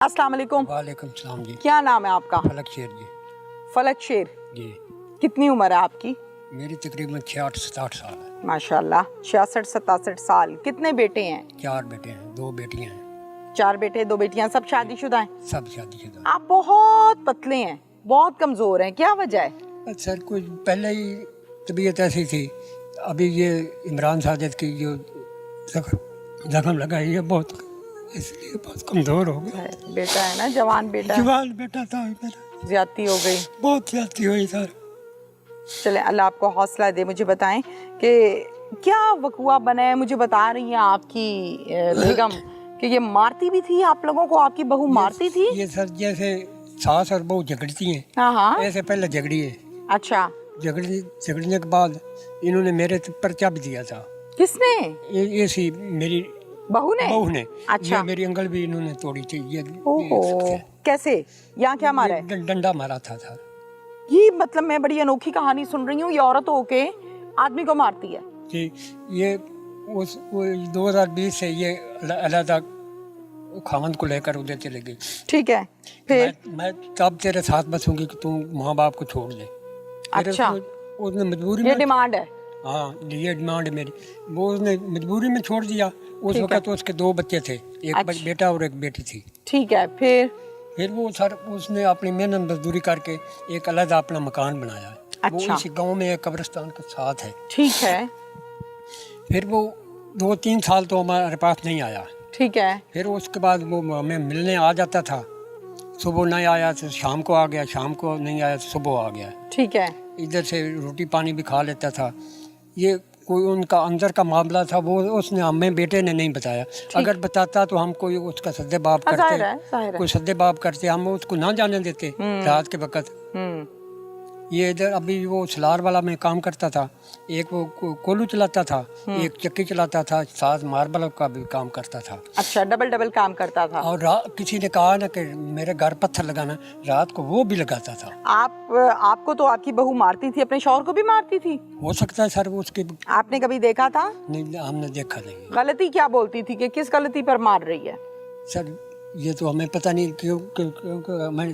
अस्सलाम वालेकुम। वालेकुम सलाम जी। क्या नाम है आपका? फलक शेर जी। फलक शेर जी कितनी उम्र है आपकी? मेरी तकरीबन 66-67 साल है। माशाल्लाह 66-67 साल। कितने बेटे हैं? 4 बेटे हैं, 2 बेटियां हैं। 4 बेटे 2 बेटियां, सब शादीशुदा हैं? सब शादीशुदा। आप बहुत पतले हैं, बहुत कमजोर हैं, क्या वजह है? सर कुछ पहले ही तबीयत ऐसी थी। अभी ये इमरान साजिद की जो जख्म लगाई है बहुत, इसलिए बहुत कमज़ोर हो गया। बेटा है ना, जवान बेटा है। जवान बेटा था मेरा। ज्यादती हो गई, बहुत ज्यादती हुई सर। चले अल्लाह आपको हौसला दे। मुझे बताएं कि क्या वकुआ बना है? मुझे बता रही हैं आपकी बेगम कि ये मारती भी थी आप लोगों को, आपकी बहू मारती थी? ये सर जैसे सास और बहू झगड़ती हैं, हाँ हाँ। ऐसे पहले झगड़ी है। अच्छा, झगड़ने के बाद इन्होंने मेरे पर्चा भी दिया था। किसने? ये सी मेरी बहू ने? अच्छा। ये मेरी अंगल भी इन्होंने तोड़ी थी। ये ओहो, कैसे? यहाँ क्या मारा है? डंडा मारा था सर। ये मतलब मैं बड़ी अनोखी कहानी सुन रही हूँ, ये औरत होके आदमी को मारती है जी। ये उस 2020 से ये अलग खामन को लेकर उधर चले गई। ठीक है, फिर? मैं तब तेरे साथ बसूंगी कि तू माँ बाप को छोड़ दे। अच्छा, उसने मजबूरी ये में, डिमांड है? हाँ ये डिमांड है मेरी। वो उसने मजबूरी में छोड़ दिया। उस वक्त तो उसके 2 बच्चे थे, एक अच्छा। बेटा और एक बेटी थी। ठीक है, फिर वो सर उसने अपनी मेहनत मजदूरी करके एक अलग अपना मकान बनाया है। अच्छा। वो इसी गांव में एक कब्रिस्तान के साथ है। ठीक है, फिर वो 2-3 साल तो हमारे पास नहीं आया। ठीक है, फिर उसके बाद वो हमें मिलने आ जाता था। सुबह नहीं आया तो शाम को आ गया, शाम को नहीं आया तो सुबह आ गया। ठीक है। इधर से रोटी पानी भी खा लेता था। ये कोई उनका अंदर का मामला था, वो उसने हमें बेटे ने नहीं बताया। अगर बताता तो हम कोई उसका सद्देबाब करते, कोई सद्देबाब करते, हम उसको ना जाने देते रात के वक्त। ये इधर अभी वो सलार वाला में काम करता था, एक वो कोलू चलाता था, एक चक्की चलाता था, साथ मार्बल का भी काम करता था। अच्छा, डबल काम करता था। और किसी ने कहा ना कि मेरे घर पत्थर लगाना, रात को वो भी लगाता था। आपको तो आपकी बहू मारती थी, अपने शौहर को भी मारती थी? हो सकता है सर वो उसके। आपने कभी देखा था? नहीं, हमने देखा नहीं। गलती क्या बोलती थी कि किस गलती पर मार रही है? सर ये तो हमें पता नहीं, क्यों मैं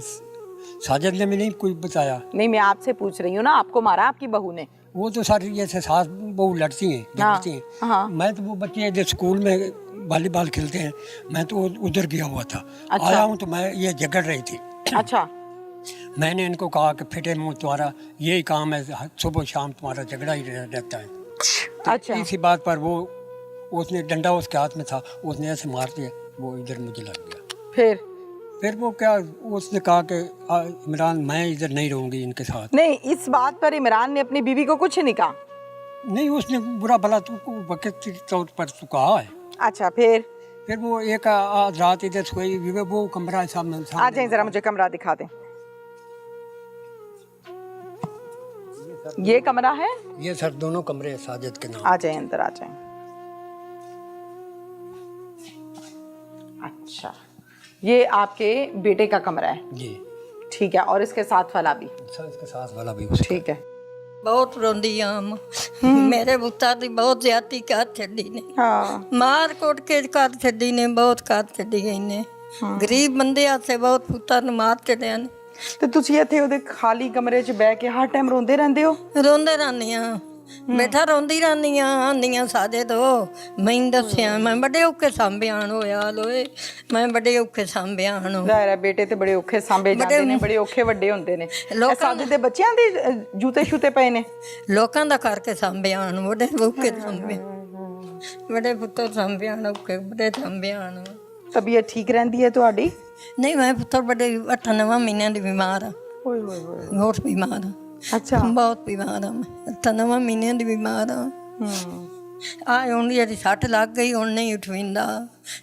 साजिद ने भी नहीं कुछ बताया। नहीं, मैं आपसे पूछ रही हूँ ना, आपको मारा आपकी बहू ने? वो तो सर जैसे सास बहू लड़ती हैं, झगड़ती हैं। हाँ। मैं तो वो बच्चे जो स्कूल में वॉलीबॉल खेलते हैं, मैं तो उधर गया हुआ था। अच्छा। आया हूँ तो मैं ये झगड़ रही थी। अच्छा। मैंने इनको कहा कि फिटे मुँह तुम्हारा यही काम है, सुबह शाम तुम्हारा झगड़ा ही रहता है। अच्छा। इसी बात पर वो उसने डंडा उसके हाथ में था, उसने ऐसे मार दिया, वो इधर मुझे लग गया। फिर वो क्या, उसने कहा कि इमरान मैं इधर नहीं रहूंगी इनके साथ। नहीं, इस बात पर इमरान ने अपनी बीवी को कुछ नहीं कहा? नहीं, उसने बुरा भला तुमको वक्त तौर पर तो कहा है। अच्छा, फिर वो एक रात इधर सोई, वो कमरा है सामने। आ जाए जरा, मुझे कमरा दिखा दें। ये कमरा है? ये सर दोनों कमरे साजिद के नाम। आ जाए अंदर, आ जाए। अच्छा, ये आपके बेटे का कमरा है? जी। ठीक है, और इसके साथ वाला भी? इसके साथ वाला भी। ठीक है। बहुत रोंदी आम मेरे पुत्तर दी बहुत ज्यादती कर छड़ी ने। हाँ। मार कोट के कर छड़ी ने, बहुत कर छड़ी गई ने। गरीब बंदे आसे बहुत पुत्तर ਨੂੰ ਮਾਰ ਛੜਿਆ ਨੇ। ਤੇ ਤੁਸੀਂ ਇੱਥੇ ਉਹਦੇ ਖਾਲੀ ਕਮਰੇ 'ਚ ਬਹਿ ਕੇ ਹਰ ਟਾਈਮ ਰੋਂਦੇ ਰਹਿੰਦੇ ਹੋ? ਰੋਂਦੇ ਰਹਿੰਦੀ ਆ, ਬੈਠਾ ਰੋਂਦੀ ਰਹਿੰਦੀ ਆ। ਆਂਦੀਆਂ ਸਾਡੇ ਤੋਂ ਮੈਂ ਦੱਸਿਆ, ਮੈਂ ਬੜੇ ਔਖੇ ਸਾਂਭਿਆਣ ਹੋਇਆ ਲੋਏ, ਮੈਂ ਬੜੇ ਔਖੇ ਸਾਂਭਿਆਣ। ਜ਼ਾਹਿਰ ਬੇਟੇ ਤੇ ਬੜੇ ਔਖੇ ਸਾਂਭੇ ਜਾਂਦੇ ਨੇ, ਬੜੇ ਔਖੇ ਵੱਡੇ ਹੁੰਦੇ ਨੇ। ਸਾਡੇ ਦੇ ਬੱਚਿਆਂ ਦੇ ਜੂਤੇ ਸ਼ੂਤੇ ਪਏ ਨੇ, ਲੋਕਾਂ ਦਾ ਕਰਕੇ ਸਾਂਭਿਆਣ, ਬੜੇ ਔਖੇ ਸਾਂਭੇ, ਬੜੇ ਪੁੱਤਰ ਸਾਂਭਿਆਣ, ਔਖੇ ਬੜੇ ਸਾਂਭਿਆਣ। ਤਬੀਅਤ ਠੀਕ ਰਹਿੰਦੀ ਹੈ ਤੁਹਾਡੀ? ਨਹੀਂ, ਮੈਂ ਪੁੱਤਰ ਬੜੇ 8-9 ਮਹੀਨਿਆਂ ਦੀ ਬਿਮਾਰ ਆ। ਓਏ ਹੋਏ ਹੋਏ, ਬਹੁਤ ਬਿਮਾਰ ਆ। ਅੱਛਾ, ਬਹੁਤ ਬਿਮਾਰ ਆ ਮੈਂ, 8-9 ਮਹੀਨਿਆਂ ਦੀ ਬਿਮਾਰ ਆ। ਹੁਣ ਜਿਹੜੀ ਸੱਟ ਲੱਗ ਗਈ, ਹੁਣ ਨਹੀਂ ਉੱਠਵਿੰਦਾ,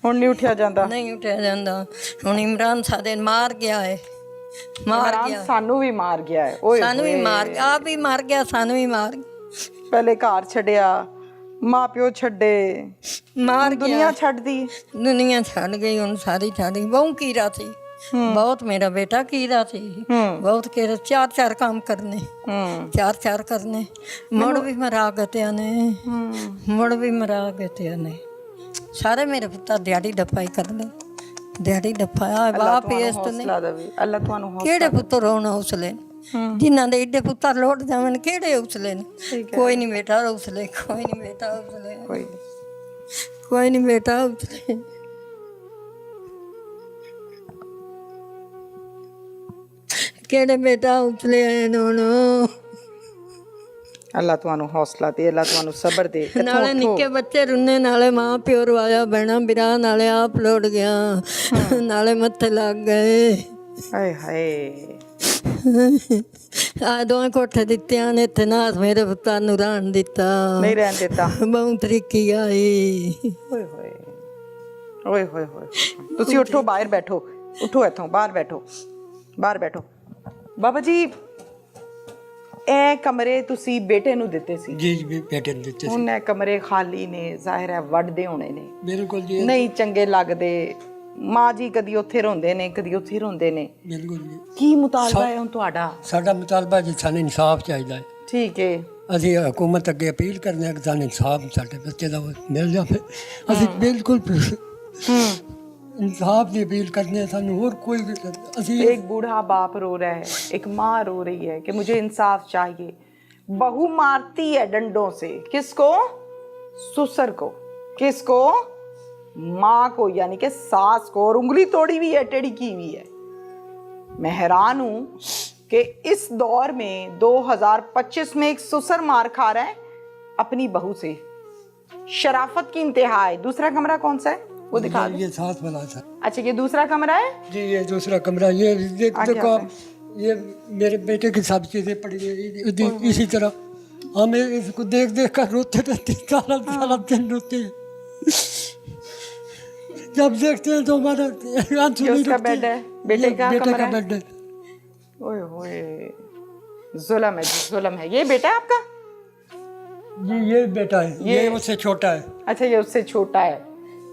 ਹੁਣ ਨਹੀਂ ਉੱਠਿਆ ਜਾਂਦਾ? ਨਹੀਂ ਉੱਠਿਆ ਜਾਂਦਾ। ਹੁਣ ਇਮਰਾਨ ਸਾਡੇ ਮਾਰ ਗਿਆ ਹੈ, ਮਾਰ ਗਿਆ, ਸਾਨੂੰ ਵੀ ਮਾਰ ਗਿਆ ਹੈ। ਓਏ ਸਾਨੂੰ ਵੀ ਮਾਰ ਗਿਆ, ਆਪ ਵੀ ਮਾਰ ਗਿਆ, ਸਾਨੂੰ ਵੀ ਮਾਰ ਗਿਆ। ਪਹਿਲੇ ਘਰ ਛੱਡਿਆ, ਮਾਂ ਪਿਓ ਛੱਡੇ, ਮਾਰ ਦੁਨੀਆ ਛੱਡਦੀ। ਦੁਨੀਆ ਛੱਡ ਗਈ, ਹੁਣ ਸਾਰੀ ਛੱਡ ਗਈ। ਬਹੁ ਕੀਰਾ ਸੀ ਬਹੁਤ, ਮੇਰਾ ਬੇਟਾ ਕੀਰਾ ਸੀ ਬਹੁਤ। ਕੀਰਾ 4 ਕੰਮ ਕਰਨੇ, 4 ਕਰਨੇ। ਮੁੜ ਵੀ ਮਰਾ ਗਤਿਆਂ ਨੇ, ਮੁੜ ਵੀ ਮਰਾ ਗਤਿਆਂ ਨੇ। ਸਾਰੇ ਮੇਰੇ ਪੁੱਤਰ ਦਿਹਾੜੀ ਡੱਪਾਈ ਕਰਦੇ, ਦਿਹਾੜੀ ਡੱਫਾ ਅੱਲਾ ਬਾਪ ਤੁਹਾਨੂੰ ਇਸ ਨੇ ਹੌਸਲਾ ਦੇਵੇ, ਅੱਲਾ ਤੁਹਾਨੂੰ ਹੌਸਲਾ ਕਿਹੜੇ ਪੁੱਤਰ ਹੋਣ ਹੌਸਲੇ ਜਿਨ੍ਹਾਂ ਦੇ ਏਡੇ ਪੁੱਤਰ ਲੋਟ ਜਾਵਣ ਕਿਹੜੇ ਹੌਸਲੇ ਨੇ ਕੋਈ ਨਹੀਂ ਬੇਟਾ ਹੌਸਲੇ ਕੋਈ ਨਹੀਂ ਬੇਟਾ ਹੌਸਲੇ ਕੋਈ ਨਹੀਂ। ਕੋਈ ਨਹੀਂ ਬੇਟਾ ਹੌਸਲੇ ਕਿਹੜੇ ਬੇਟਾ ਹੌਸਲੇ ਆਏ ਨੂੰ ਅੱਲਾ ਤੁਹਾਨੂੰ ਹੌਸਲਾ ਦੇ, ਅੱਲਾ ਤੁਹਾਨੂੰ ਸਬਰ ਦੇ। ਨਾਲੇ ਨਿੱਕੇ ਬੱਚੇ ਰੁੰਨੇ ਨਾਲੇ ਮਾਂ ਪਿਓ ਰਵਾਇਆ ਬਹਿਣਾ ਬਿਰਾ ਨਾਲੇ ਆਪ ਲੋੜ ਗਿਆ ਨਾਲੇ ਮੱਥੇ ਲੱਗ ਗਏ ਹਾਏ ਹਾਏ ਆ ਦੋਵੇਂ ਕੋਠੇ ਦਿੱਤਿਆਂ ਨੇ ਤੇ ਨਾ ਮੇਰੇ ਪੁੱਤਾਂ ਨੂੰ ਰਹਿਣ ਦਿੱਤਾ ਨਹੀਂ ਰਹਿਣ ਦਿੱਤਾ। ਬਹੁਤ ਤਰੀਕੀ ਆਈ ਓਏ ਹੋਏ ਓਏ ਹੋਏ ਹੋਏ। ਤੁਸੀਂ ਉੱਠੋ, ਬਾਹਰ ਬੈਠੋ, ਉੱਠੋ ਇੱਥੋਂ ਬਾਹਰ ਬੈਠੋ, ਬਾਹਰ ਬੈਠੋ। ਬਾਬਾ ਜੀ ਇਹ ਕਮਰੇ ਤੁਸੀਂ ਬੇਟੇ ਨੂੰ ਦਿੱਤੇ ਸੀ? जी जी बेटे ने ਦਿੱਤੇ ਸੀ। ਹੁਣ ਇਹ ਕਮਰੇ ਖਾਲੀ ਨੇ, ਜ਼ਾਹਿਰ ਹੈ ਵੱਢਦੇ ਹੋਣੇ ਨੇ, ਬਿਲਕੁਲ ਜੀ ਨਹੀਂ ਚੰਗੇ ਲੱਗਦੇ। ਮਾਂ ਜੀ ਕਦੀ ਉੱਥੇ ਰੋਂਦੇ ਨੇ, ਕਦੀ ਉੱਥੇ ਰੋਂਦੇ ਨੇ। ਬਿਲਕੁਲ ਜੀ। ਕੀ ਮੁਤਾਲਬਾ ਹੈ ਹੁਣ ਤੁਹਾਡਾ? ਸਾਡਾ ਮੁਤਾਲਬਾ ਜੀ ਸਾਨੂੰ ਇਨਸਾਫ ਚਾਹੀਦਾ ਹੈ। ਠੀਕ ਹੈ। ਅਸੀਂ ਹਕੂਮਤ ਅੱਗੇ ਅਪੀਲ ਕਰਨੇ ਹਾਂ ਕਿ ਸਾਨੂੰ ਇਨਸਾਫ ਸਾਡੇ ਬੱਚੇ ਦਾ ਮਿਲ ਜਾਵੇ। ਅਸੀਂ ਬਿਲਕੁਲ इंसाफ की अपील करने हैं, सानू और कोई भी असी एक बूढ़ा बाप रो रहा है, एक माँ रो रही है कि मुझे इंसाफ चाहिए। बहू मारती है डंडों से, किसको? ससुर को। किसको? माँ को, यानी कि सास को, और उंगली तोड़ी हुई है, टेढ़ी की हुई है। मैं हैरान हूं कि इस दौर में 2025 में एक ससुर मार खा रहा है अपनी बहू से। शराफत की इंतहा है। दूसरा कमरा कौन सा है वो दिखा दो। ये साथ वाला था। अच्छा ये दूसरा कमरा है जी, ये दूसरा कमरा। ये देखो आप, ये मेरे बेटे की सब चीजें पड़ी है इसी तरह। हम इसको देख देख कर रोते रहते, सारा दिन रोते हैं। जब देखते हैं तो हमारा आंसू नहीं रुकते। बेड है, बेटे का बेटे कमरा का बेड है। ओए होए, जुल्म है जी, जुल्म है। ये बेटा है आपका? जी ये बेटा है, ये उससे छोटा है। अच्छा ये उससे छोटा है।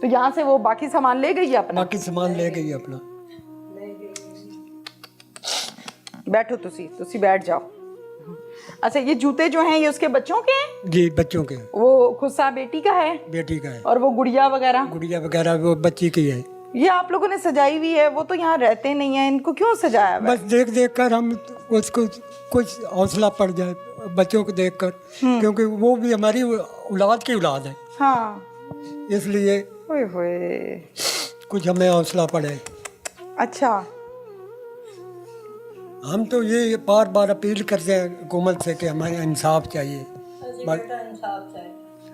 तो यहाँ से वो बाकी सामान ले गई है अपना? बाकी सामान ले गई अपना। बैठो तुसी बैठ जाओ। अच्छा ये जूते जो हैं ये उसके बच्चों के हैं? जी बच्चों के। वो खुस्सा बेटी का है? बेटी का है। और वो गुड़िया वगैरह? गुड़िया वगैरह वो बच्ची की है। ये आप लोगों ने सजाई हुई है, वो तो यहाँ रहते नहीं है, इनको क्यों सजाया हुआ है? बस देख देख कर हम उसको कुछ हौसला पड़ जाए बच्चों को देख कर, क्योंकि वो भी हमारी औलाद की औलाद है। हाँ इसलिए ओए होए, कुछ हमें हौसला पड़े। अच्छा हम तो ये बार बार अपील करते हैं हुकूमत से कि हमें इंसाफ चाहिए।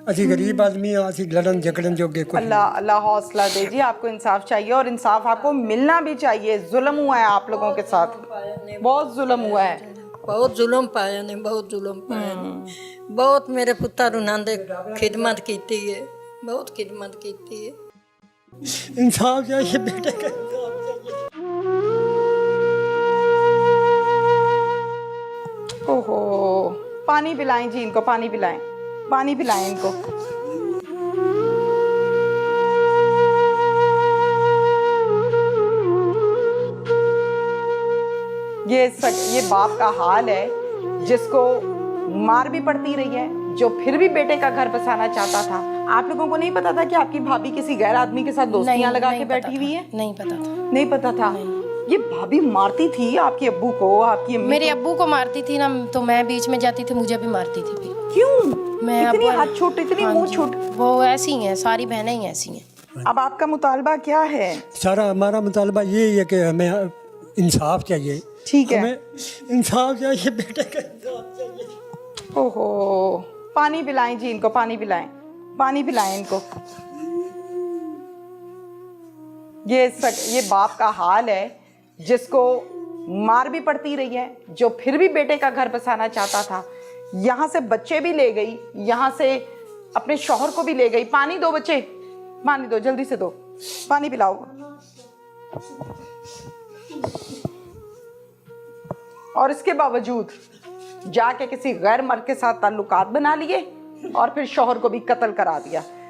असी गरीब आदमी हैं, असी लड़न झगड़न जोगे कुछ अल्लाह अल्लाह हौसला दे जी। आपको इंसाफ चाहिए और इंसाफ आपको मिलना भी चाहिए। जुल्म हुआ है आप लोगों के साथ, बहुत जुल्म हुआ है। बहुत जुल्म पाया ने, बहुत जुल्म पाया ने। बहुत मेरे पुत्र उन्होंने खिदमत की है, बहुत खिदमत की है। इंसाफ चाहिए बेटे का, इंसाफ चाहिए। ओहो, पानी पिलाएं जी इनको, पानी पिलाएं, पानी पिलाएं इनको। ये बाप का हाल है जिसको मार भी पड़ती रही है, जो फिर भी बेटे का घर बसाना चाहता था। आप लोगों को नहीं पता था कि आपकी भाभी किसी गैर आदमी के साथ दोस्तियां लगा के बैठी हुई है? नहीं पता था। नहीं पता था। ये भाभी मारती थी आपके अब्बू को, आपकी अम्मी मेरे अब्बू को मारती थी ना, तो मैं बीच में जाती थी, मुझे भी मारती थी फिर। क्यों? मैं इतनी हाथ छोटे, इतनी मुंह छोटे। वो ऐसी ही हैं, सारी बहनें ही ऐसी हैं। अब आपका मुतालबा क्या है? सारा हमारा मुतालबा ये है कि हमें इंसाफ चाहिए। ठीक है, हमें इंसाफ चाहिए, बेटे का इंसाफ चाहिए। ओहो, पानी पिलाएं जी इनको, पानी पिलाएं, पानी पिलाएं इनको। ये बाप का हाल है जिसको मार भी पड़ती रही है, जो फिर भी बेटे का घर बसाना चाहता था। यहाँ से बच्चे भी ले गई, यहाँ से अपने शौहर को भी ले गई। पानी दो बच्चे, पानी दो, जल्दी से दो, पानी पिलाओ। और इसके बावजूद जाके किसी गैर मर्द के साथ ताल्लुकात बना लिए और फिर शौहर को भी कत्ल करा दिया।